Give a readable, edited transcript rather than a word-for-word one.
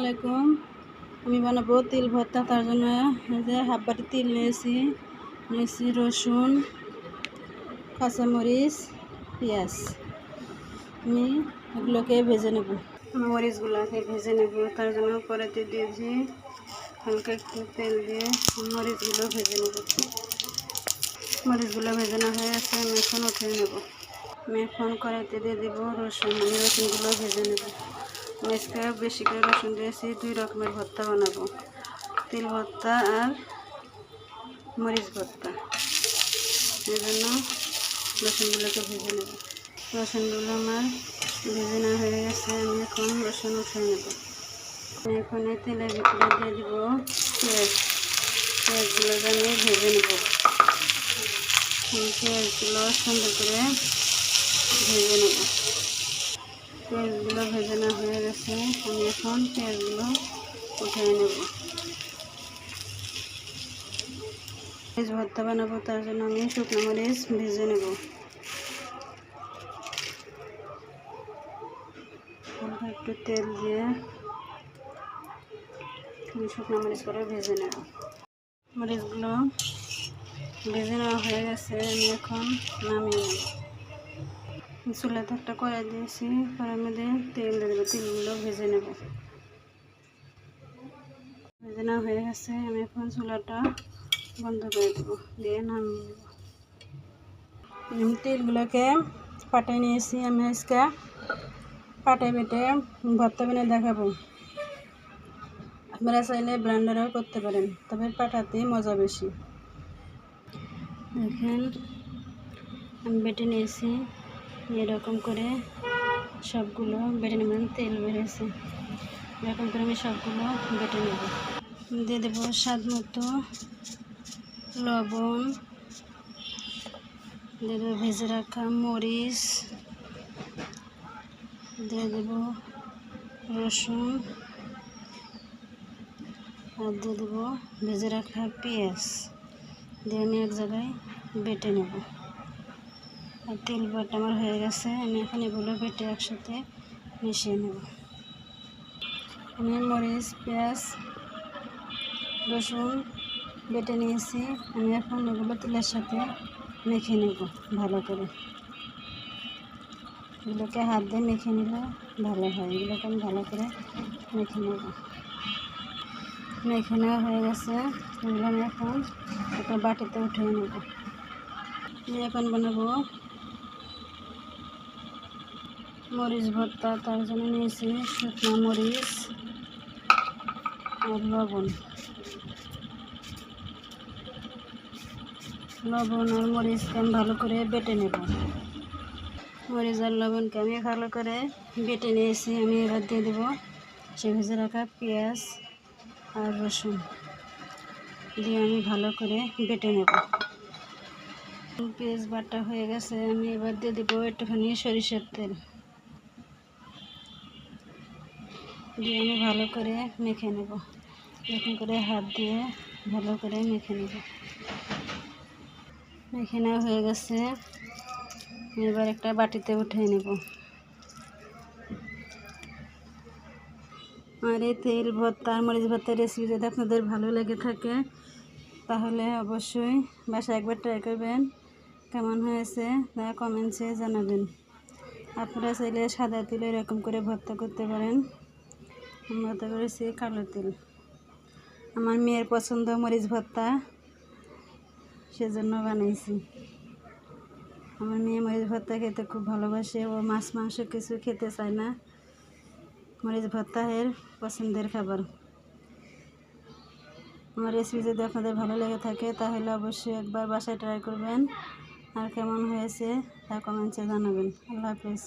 আলাইকুম। আমি বানাবো তিল ভর্তা। তার জন্য এই যে হাফ বাটি তিল নিয়েছি রসুন, কাঁচামরিচ, পেঁয়াজ। আমি এগুলোকে ভেজে নেব। মরিচগুলোকে ভেজে নেব। তার জন্য কড়াইতে দিয়েছি হালকা একটু তেল দিয়ে মরিচগুলো ভেজে নেব। মরিচগুলো ভেজে না হয়ে গেছে, আমি এখন উঠিয়ে নেব। আমি এখন কড়াইতে দিয়ে দেবো রসুন। আমি রসুনগুলো ভেজে নেব। আজকে বেশি করে রসুন দিয়েছি, 2 রকমের ভর্তা বানাবো, তিল ভর্তা আর মরিচ ভর্তা। এই জন্য রসুনগুলোকে ভেজে নেব। রসুনগুলো আমার ভেজে না হয়ে গেছে, আমি এখন রসুন উঠিয়ে নেব। আমি এখন এই তেলের ভিতরে দিয়ে দেব পেঁয়াজগুলো আমি ভেজে নেব। পেঁয়াজগুলো সুন্দর করে ভেজে নেব। পেঁয়াজগুলো ভেজে না হয়ে গেছে, আমি এখন পেঁয়াজগুলো উঠিয়ে নেব। মরিচ ভর্তা বানাবো, তার জন্য আমি শুকনো মরিচ ভেজে নেব। হালকা একটু তেল দিয়ে আমি শুকনো মরিচ করে ভেজে নেব। মরিচগুলো ভেজে নেওয়া হয়ে গেছে, আমি এখন নামিয়ে নেব। চুলাতে একটা কড়াই দিয়েছি, কড়াইয়ের মধ্যে তেল দিয়ে দেবো। তেলগুলো ভেজে নেব। ভেজে নেওয়া হয়ে গেছে, আমি এখন চুলাটা বন্ধ করে দেবো, দিয়ে নামিয়ে নেব। আমি তেলগুলোকে পাটায় নিয়েছি। আমি আজকে পাটায় বেটে ভর্তা বানিয়ে দেখাবো। আপনারা চাইলে ব্লেন্ডারেও করতে পারেন, তবে পাটাতেই মজা বেশি। দেখেন আমি বেটে নিয়েছি, এরকম করে সবগুলো বেটে নেবেন। তেল বেড়েছে, এরকম করে আমি সবগুলো বেটে নেব। দিয়ে দেবো স্বাদ মতো লবণ, দিয়ে দেবো ভেজে রাখা মরিচ, দিয়ে দেবো রসুন, আর দিয়ে দেবো ভেজে রাখা পেঁয়াজ। দিয়ে আমি এক জায়গায় বেটে নেব। আর তেল বাটা আমার হয়ে গেছে, আমি এখন এগুলো বেটে একসাথে মিশিয়ে নেব। আমি মরিচ, পেঁয়াজ, রসুন বেটে নিয়েছি। আমি এখন এগুলো তেলের সাথে মেখে নেব ভালো করে। এগুলোকে হাত দিয়ে মেখে নিলে ভালো হয়। এগুলোকে আমি ভালো করে মেখে নেব। মেখে নেওয়া হয়ে গেছে, এগুলো আমি এখন একটা বাটিতে উঠিয়ে নেব। আমি এখন বানাবো মরিচ ভর্তা। তার জন্য নিয়েছি শুকনো মরিচ আর লবণ আর মরিচকে আমি ভালো করে বেটে নেব। মরিচ আর লবণকে আমি ভালো করে বেটে নিয়েছি। আমি এবার দিয়ে দেবো সে ভেজে রাখা পেঁয়াজ আর রসুন, দিয়ে আমি ভালো করে বেটে নেব। পেঁয়াজ বাটা হয়ে গেছে, আমি এবার দিয়ে দেবো একটুখানি সরিষার তেল, দিয়ে আমি ভালো করে মেখে নেব। এরকম করে হাত দিয়ে ভালো করে মেখে নেব। মেখে নেওয়া হয়ে গেছে, এবার একটা বাটিতে উঠিয়ে নেব। আর এই তেল ভর্তা আর মরিচ ভর্তার রেসিপি যদি আপনাদের ভালো লেগে থাকে, তাহলে অবশ্যই বাসায় একবার ট্রাই করবেন। কেমন হয়েছে তা কমেন্টসে জানাবেন। আপনারা চাইলে সাদা তেল এরকম করে ভর্তা করতে পারেন। আমি ভর্তা করেছি কালো তেল। আমার মেয়ের পছন্দ মরিচ ভর্তা, সেজন্য বানাইছি। আমার মেয়ে মরিচ ভর্তা খেতে খুব ভালোবাসে। ও মাছ মাংস কিছু খেতে চায় না, মরিচ ভর্তা এর পছন্দের খাবার। আমার রেসিপি যদি আপনাদের ভালো লেগে থাকে, তাহলে অবশ্যই একবার বাসায় ট্রাই করবেন। আর কেমন হয়েছে তা কমেন্টসে জানাবেন। আল্লাহ হাফেজ।